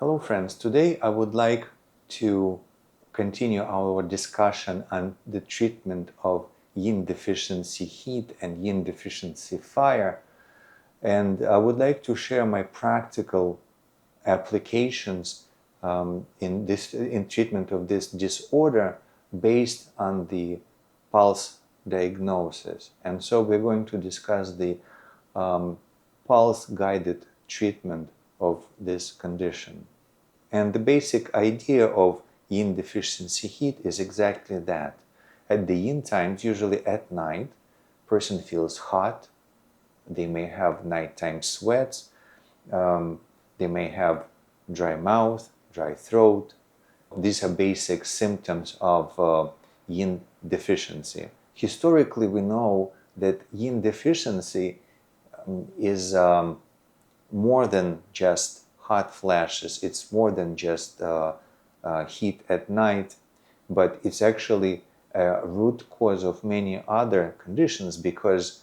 Hello friends, today I would like to continue our discussion on the treatment of Yin Deficiency heat and Yin Deficiency fire, and I would like to share my practical applications in treatment of this disorder based on the pulse diagnosis. And so we're going to discuss the pulse-guided treatment of this condition. And the basic idea of Yin Deficiency heat is exactly that. At the yin times, usually at night, person feels hot, they may have nighttime sweats, they may have dry mouth, dry throat. These are basic symptoms of Yin Deficiency. Historically, we know that Yin Deficiency is more than just hot flashes. It's more than just heat at night, but it's actually a root cause of many other conditions, because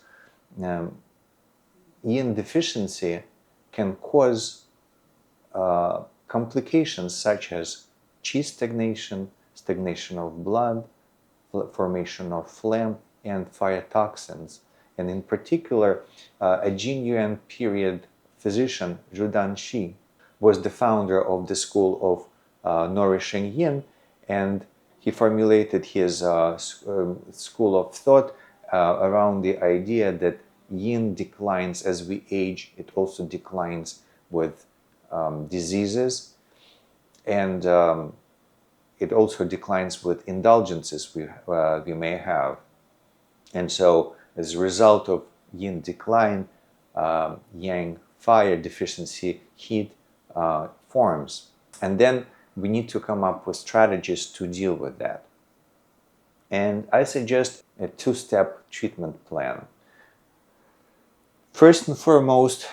Yin Deficiency can cause complications such as qi stagnation, stagnation of blood, formation of phlegm, and fire toxins. And in particular, a Jin Yuan period physician, Zhu Danqi, was the founder of the school of Nourishing Yin, and he formulated his school of thought around the idea that Yin declines as we age. It also declines with diseases, and it also declines with indulgences we may have. And so as a result of Yin decline, Yang fire deficiency heat forms. And then we need to come up with strategies to deal with that. And I suggest a two-step treatment plan. First and foremost,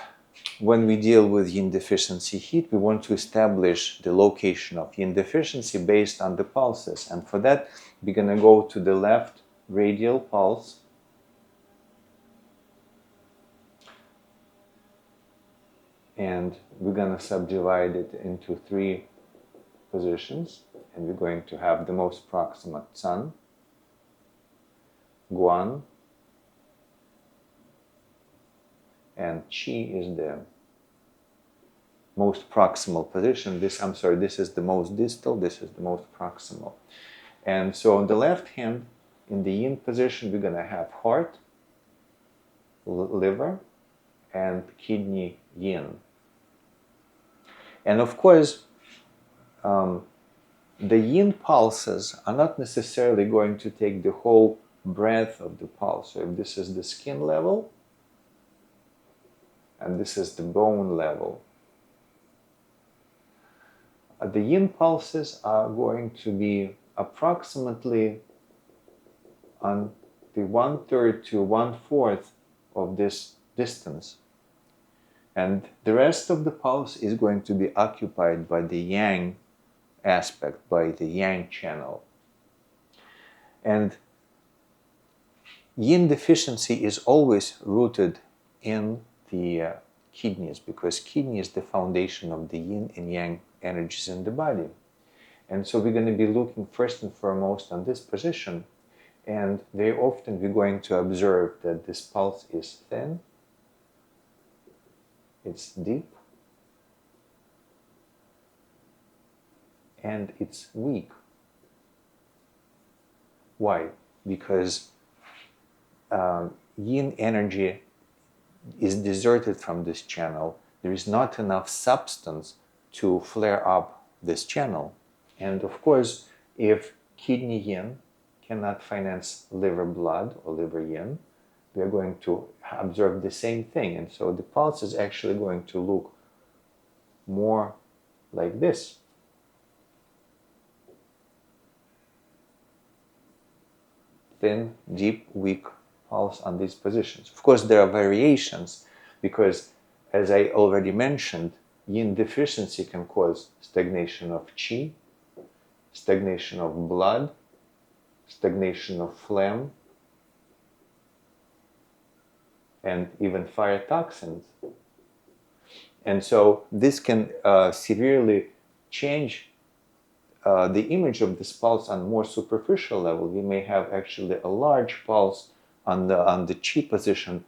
when we deal with Yin Deficiency heat, we want to establish the location of Yin Deficiency based on the pulses. And for that, we're going to go to the left radial pulse, and we're going to subdivide it into 3 positions, and we're going to have the most proximate Sun, Guan, and Qi is the most proximal position. This is the most distal, this is the most proximal. And so on the left hand, in the Yin position, we're going to have heart, liver, and kidney Yin. And of course, the Yin pulses are not necessarily going to take the whole breadth of the pulse. So if this is the skin level, and this is the bone level, the Yin pulses are going to be approximately on the 1/3 to 1/4 of this distance. And the rest of the pulse is going to be occupied by the Yang aspect, by the Yang channel. And Yin Deficiency is always rooted in the kidneys, because kidney is the foundation of the Yin and Yang energies in the body. And so we're going to be looking first and foremost on this position, and very often we're going to observe that this pulse is thin, it's deep, and it's weak. Why? Because Yin energy is deserted from this channel. There is not enough substance to flare up this channel. And of course, if kidney Yin cannot finance liver blood or liver Yin, we are going to observe the same thing. And so the pulse is actually going to look more like this. Thin, deep, weak pulse on these positions. Of course, there are variations, because as I already mentioned, Yin Deficiency can cause stagnation of qi, stagnation of blood, stagnation of phlegm, and even fire toxins. And so this can severely change the image of this pulse on more superficial level, we may have actually a large pulse on the chi position,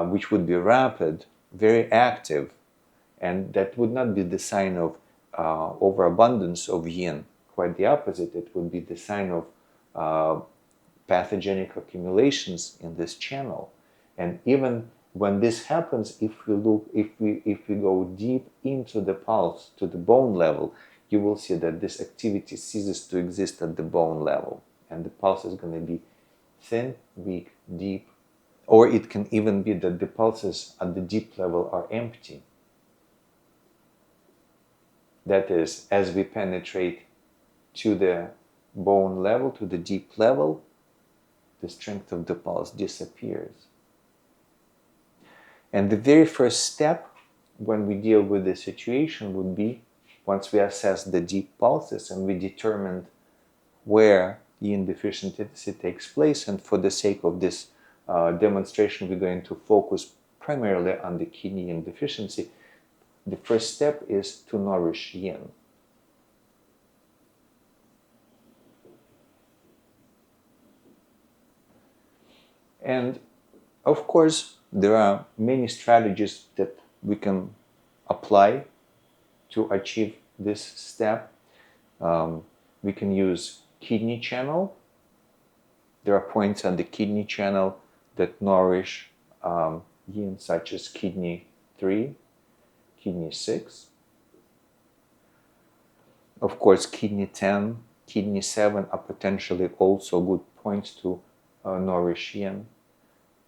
which would be rapid, very active, and that would not be the sign of overabundance of yin. Quite the opposite. It would be the sign of pathogenic accumulations in this channel. And even when this happens, if we go deep into the pulse to the bone level, you will see that this activity ceases to exist at the bone level, and the pulse is going to be thin, weak, deep, or it can even be that the pulses at the deep level are empty. That is, as we penetrate to the bone level, to the deep level, the strength of the pulse disappears. And the very first step when we deal with this situation would be, once we assess the deep pulses and we determined where yin deficiency takes place, and for the sake of this demonstration, we're going to focus primarily on the kidney yin deficiency. The first step is to nourish yin. And of course, there are many strategies that we can apply to achieve this step. We can use kidney channel. There are points on the kidney channel that nourish yin, such as kidney 3, kidney 6. Of course, kidney 10, kidney 7 are potentially also good points to nourish yin.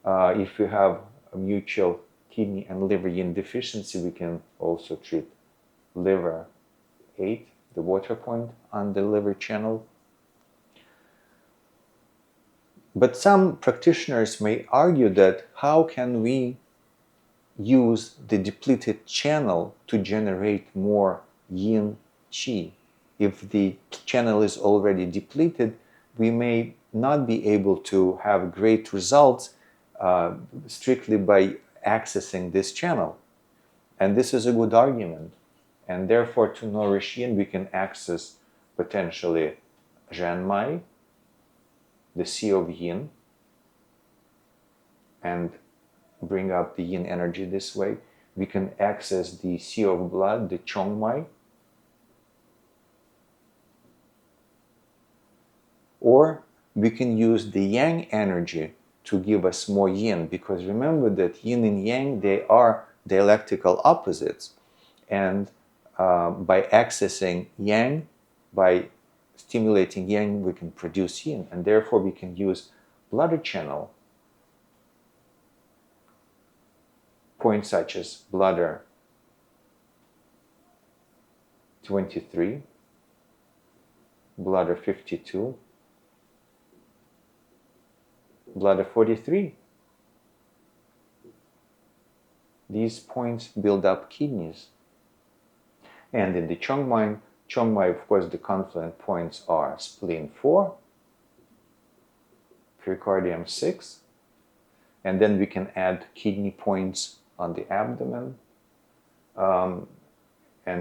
If we have a mutual kidney and liver yin deficiency, we can also treat liver 8, the water point on the liver channel. But some practitioners may argue that how can we use the depleted channel to generate more yin qi? If the channel is already depleted, we may not be able to have great results strictly by accessing this channel. And this is a good argument. And therefore, to nourish yin, we can access potentially Zhenmai, the sea of yin, and bring up the yin energy this way. We can access the sea of blood, the Chongmai, or we can use the yang energy to give us more yin, because remember that yin and yang, they are dialectical opposites, and by accessing yang, by stimulating yang, we can produce yin, and therefore we can use bladder channel points such as bladder 23, bladder 52, bladder 43. These points build up kidneys. And in the Chongmai, of course, the confluent points are spleen 4, pericardium 6, and then we can add kidney points on the abdomen. And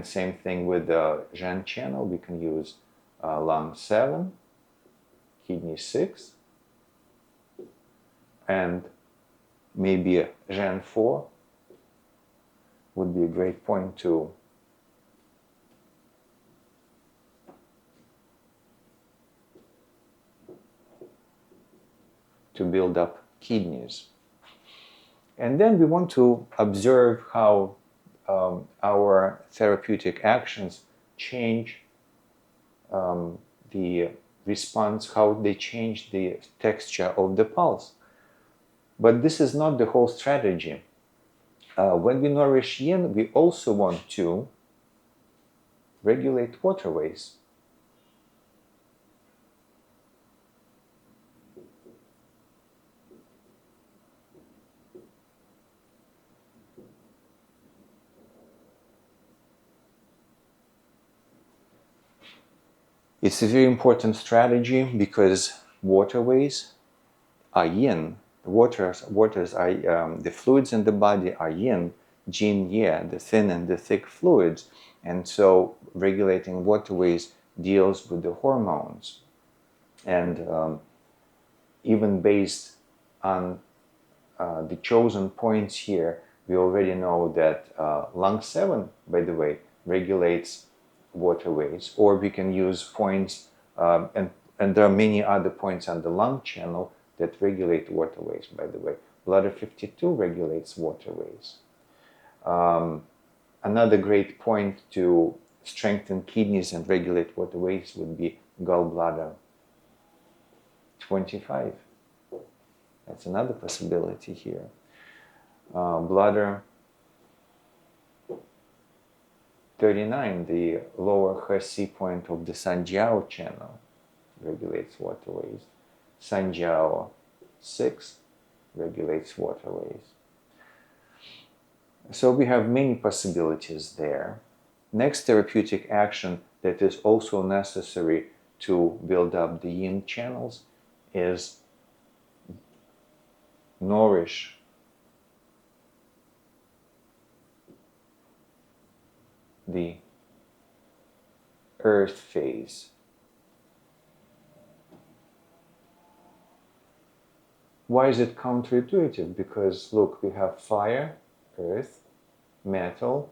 same thing with the Zhen channel, we can use lung 7, kidney 6, and maybe Zhen 4 would be a great point to build up kidneys. And then we want to observe how our therapeutic actions change the response, how they change the texture of the pulse. But this is not the whole strategy. When we nourish yin, we also want to regulate waterways. It's a very important strategy because waterways are yin. Waters are the fluids in the body are yin, jin ye, the thin and the thick fluids. And so regulating waterways deals with the hormones. And even based on the chosen points here, we already know that lung 7, by the way, regulates waterways, or we can use points, and there are many other points on the lung channel that regulate waterways, by the way. Bladder 52 regulates waterways. Another great point to strengthen kidneys and regulate waterways would be gallbladder 25. That's another possibility here. Bladder 39, the lower He point of the Sanjiao channel, regulates waterways. Sanjiao 6 regulates waterways. So we have many possibilities there. Next therapeutic action that is also necessary to build up the yin channels is nourish. The earth phase. Why is it counterintuitive? Because look, we have fire, earth, metal,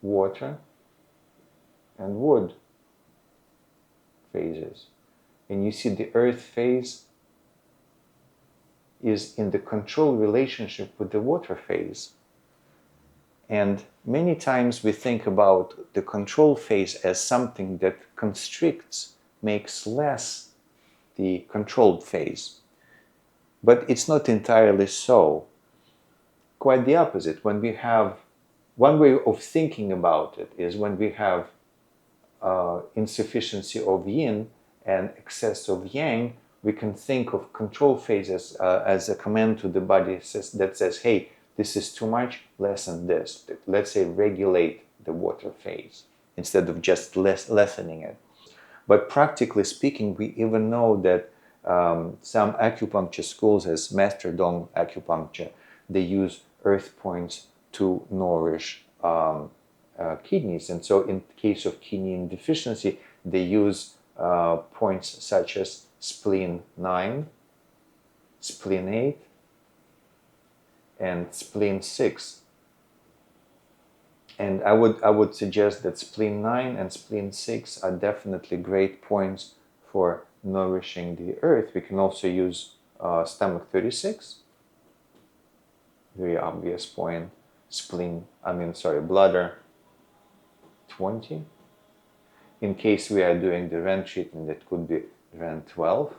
water, and wood phases. And you see the earth phase is in the control relationship with the water phase. And many times we think about the control phase as something that constricts, makes less the controlled phase. But it's not entirely so. Quite the opposite. When we have, one way of thinking about it is when we have insufficiency of yin and excess of yang, we can think of control phases as a command to the body that says, hey, this is too much, lessen this. Let's say regulate the water phase instead of just lessening it. But practically speaking, we even know that some acupuncture schools, as Master Dong acupuncture, they use earth points to nourish kidneys. And so in case of kidney deficiency, they use points such as spleen 9, spleen 8, and spleen 6. And I would suggest that spleen 9 and spleen 6 are definitely great points for nourishing the earth. We can also use stomach 36, very obvious point. Bladder 20. In case we are doing the REN treatment, it could be REN 12.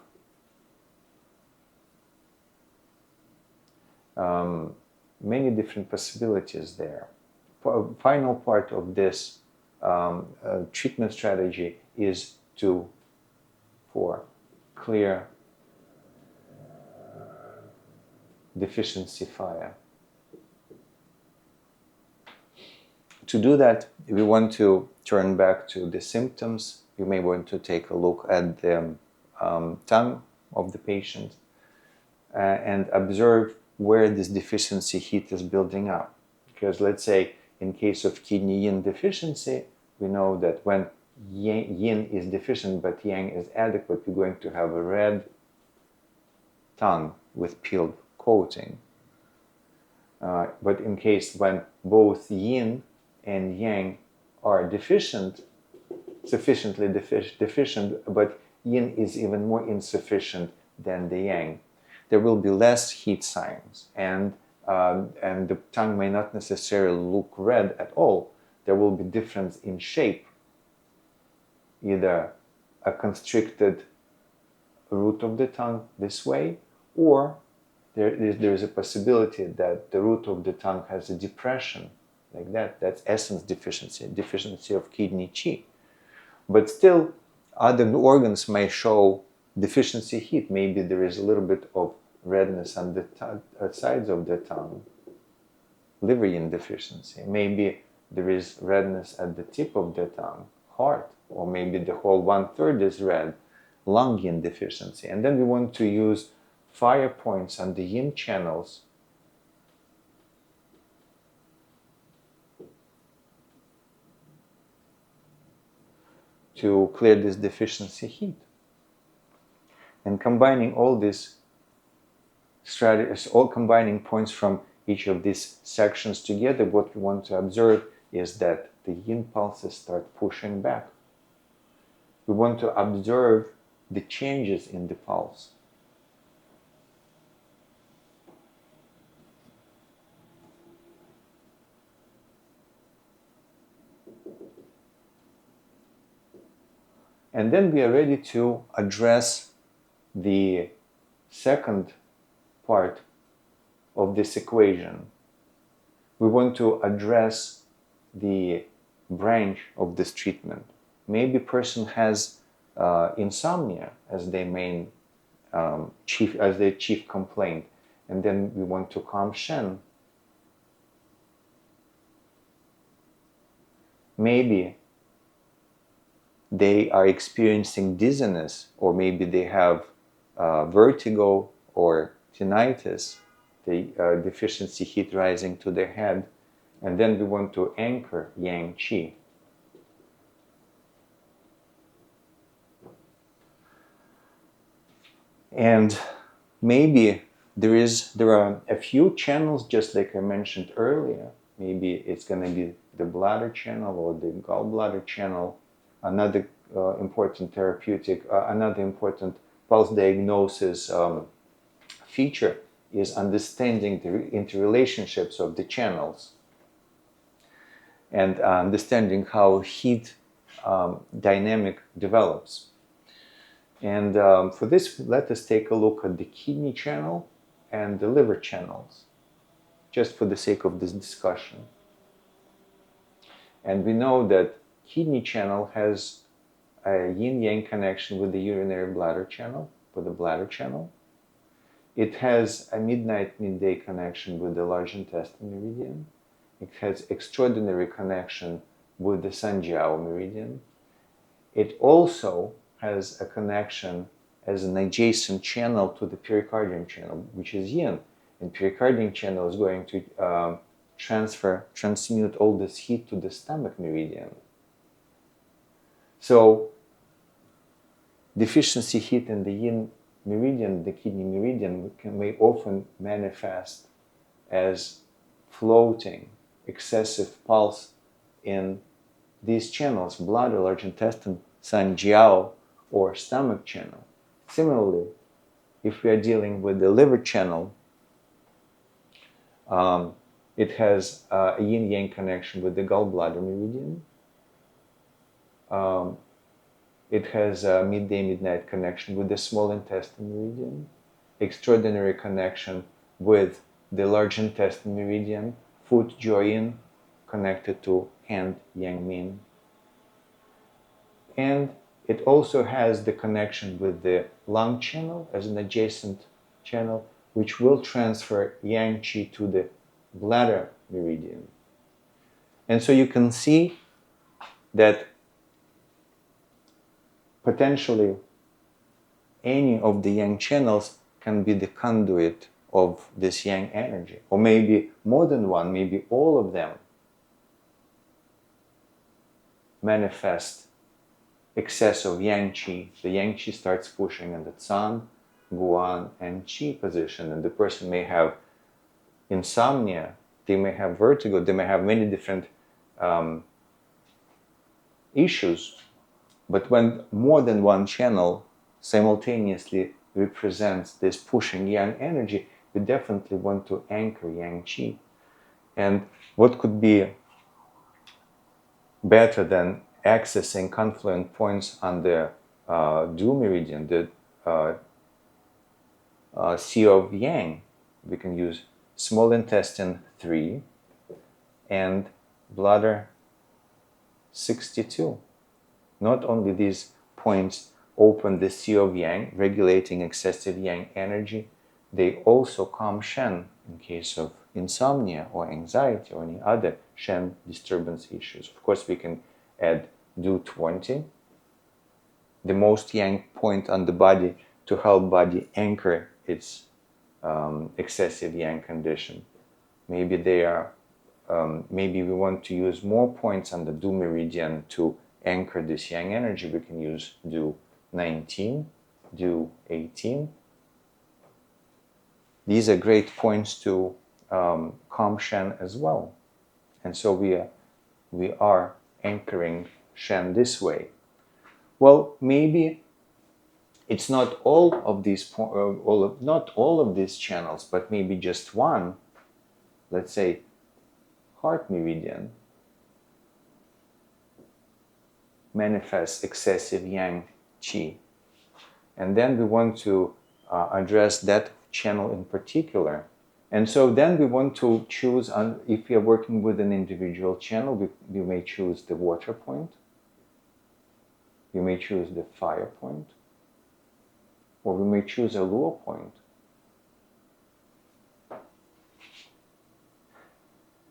Many different possibilities there. Final part of this treatment strategy is for clear deficiency fire. To do that, we want to turn back to the symptoms. You may want to take a look at the tongue of the patient and observe where this deficiency heat is building up. Because let's say in case of kidney yin deficiency, we know that when yin is deficient but yang is adequate, we're going to have a red tongue with peeled coating. But in case when both yin and yang are sufficiently deficient, but yin is even more insufficient than the yang, there will be less heat signs, and the tongue may not necessarily look red at all. There will be difference in shape, either a constricted root of the tongue this way, or there is a possibility that the root of the tongue has a depression like that. That's essence deficiency of kidney qi. But still, other organs may show deficiency heat. Maybe there is a little bit of redness on the sides of the tongue, liver yin deficiency. Maybe there is redness at the tip of the tongue, heart, or maybe the whole 1/3 is red, lung yin deficiency. And then we want to use fire points on the yin channels to clear this deficiency heat. And combining all these strategies, all combining points from each of these sections together, what we want to observe is that the yin pulses start pushing back. We want to observe the changes in the pulse. And then we are ready to address the second part of this equation. We want to address the branch of this treatment. Maybe person has insomnia as their main chief complaint, and then we want to calm Shen. Maybe they are experiencing dizziness, or maybe they have vertigo or tinnitus, the deficiency heat rising to their head, and then we want to anchor Yang Qi. And maybe there are a few channels, just like I mentioned earlier. Maybe it's going to be the bladder channel or the gallbladder channel. Another important therapeutic, another important pulse diagnosis feature is understanding the interrelationships of the channels and understanding how heat dynamic develops. And for this, let us take a look at the kidney channel and the liver channels, just for the sake of this discussion. And we know that kidney channel has a yin-yang connection with the urinary bladder channel, with the bladder channel. It has a midnight-midday connection with the large intestine meridian. It has extraordinary connection with the Sanjiao meridian. It also has a connection as an adjacent channel to the pericardium channel, which is yin. And pericardium channel is going to transmute all this heat to the stomach meridian. So, deficiency heat in the yin meridian, the kidney meridian, may often manifest as floating, excessive pulse in these channels, bladder, large intestine, Sanjiao, or stomach channel. Similarly, if we are dealing with the liver channel, it has a yin-yang connection with the gallbladder meridian. It has a midday-midnight connection with the small intestine meridian, extraordinary connection with the large intestine meridian, foot Jiao-yin connected to hand Yang-min. And it also has the connection with the lung channel as an adjacent channel, which will transfer Yang Qi to the bladder meridian. And so you can see that potentially any of the yang channels can be the conduit of this yang energy, or maybe more than one, maybe all of them manifest excess of yang qi. The yang qi starts pushing in the San, Guan, and Qi position, and the person may have insomnia, they may have vertigo, they may have many different issues. But when more than one channel simultaneously represents this pushing yang energy, we definitely want to anchor yang qi. And what could be better than accessing confluent points on the Du meridian, the Sea of Yang? We can use small intestine 3 and bladder 62. Not only these points open the Sea of Yang, regulating excessive Yang energy, they also calm Shen in case of insomnia or anxiety or any other Shen disturbance issues. Of course, we can add Du 20, the most Yang point on the body, to help body anchor its excessive Yang condition. Maybe they are. Maybe we want to use more points on the Du meridian to anchor this yang energy, we can do 19, do 18. These are great points to calm Shen as well. And so we are anchoring Shen this way. Well, maybe it's not all of these not all of these channels, but maybe just one. Let's say heart meridian manifests excessive yang qi, and then we want to address that channel in particular. And so then we want to choose, if we are working with an individual channel, we may choose the water point, we may choose the fire point, or we may choose a luo point.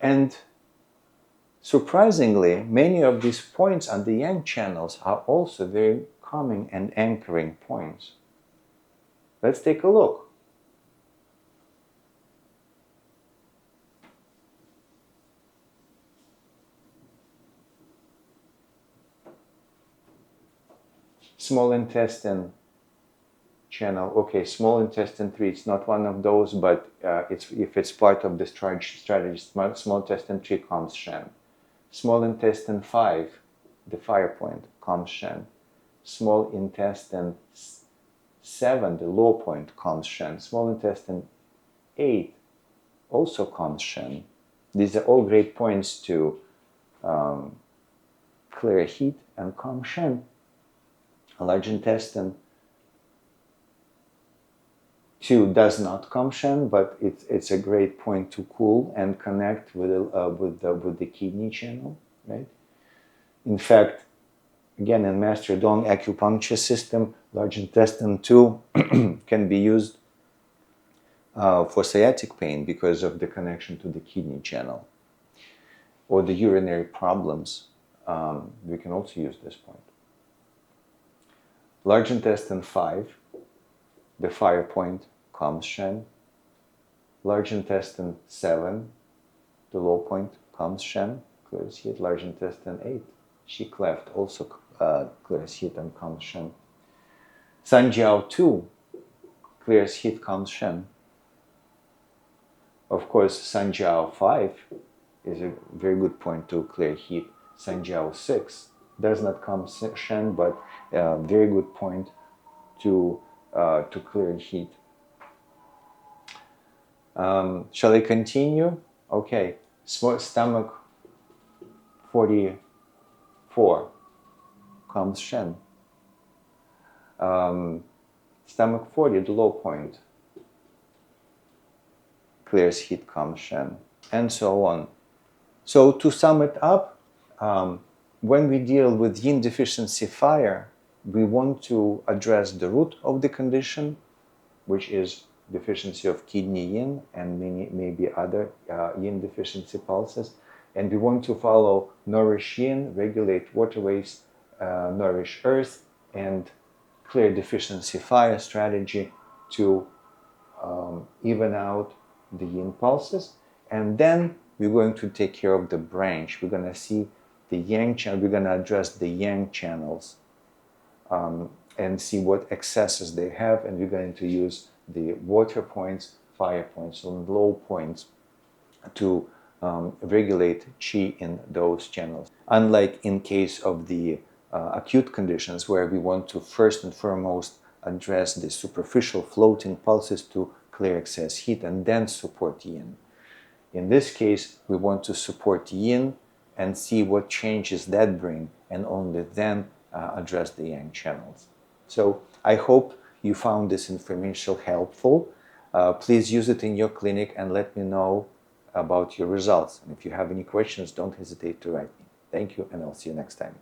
And surprisingly, many of these points on the yang channels are also very calming and anchoring points. Let's take a look. Small intestine channel. Okay, small intestine 3, it's not one of those, but if it's part of the strategy, small intestine 3 calms Shen. Small intestine 5, the fire point, calms Shen. Small intestine 7, the low point, calms Shen. Small intestine 8 also calms Shen. These are all great points to clear heat and calm Shen. Large intestine 2 does not calm Shen, but it's a great point to cool and connect with the kidney channel, right? In fact, again, in Master Dong acupuncture system, large intestine 2 can be used for sciatic pain because of the connection to the kidney channel, or the urinary problems. We can also use this point. Large intestine 5, the fire point, calms Shen. Large intestine 7, the low point, calms Shen, clears heat. Large intestine 8, Shi cleft, also clears heat and calms Shen. Sanjiao 2 clears heat, calms Shen. Of course, Sanjiao 5 is a very good point to clear heat. Sanjiao 6 does not calm Shen, but very good point to clear heat. Shall I continue? Okay, stomach 44 calms Shen. Stomach 40, the low point, clears heat, calms Shen, and so on. So to sum it up, when we deal with yin deficiency fire, we want to address the root of the condition, which is deficiency of kidney yin and maybe other yin deficiency pulses. And we want to follow nourish yin, regulate waterways, nourish earth, and clear deficiency fire strategy to even out the yin pulses. And then we're going to take care of the branch. We're going to see the yang channel. We're going to address the yang channels and see what excesses they have. And we're going to use the water points, fire points, and low points to regulate qi in those channels. Unlike in case of the acute conditions, where we want to first and foremost address the superficial floating pulses to clear excess heat and then support yin. In this case, we want to support yin and see what changes that bring, and only then address the yang channels. So I hope you found this information helpful. Please use it in your clinic and let me know about your results. And if you have any questions, don't hesitate to write me. Thank you, and I'll see you next time.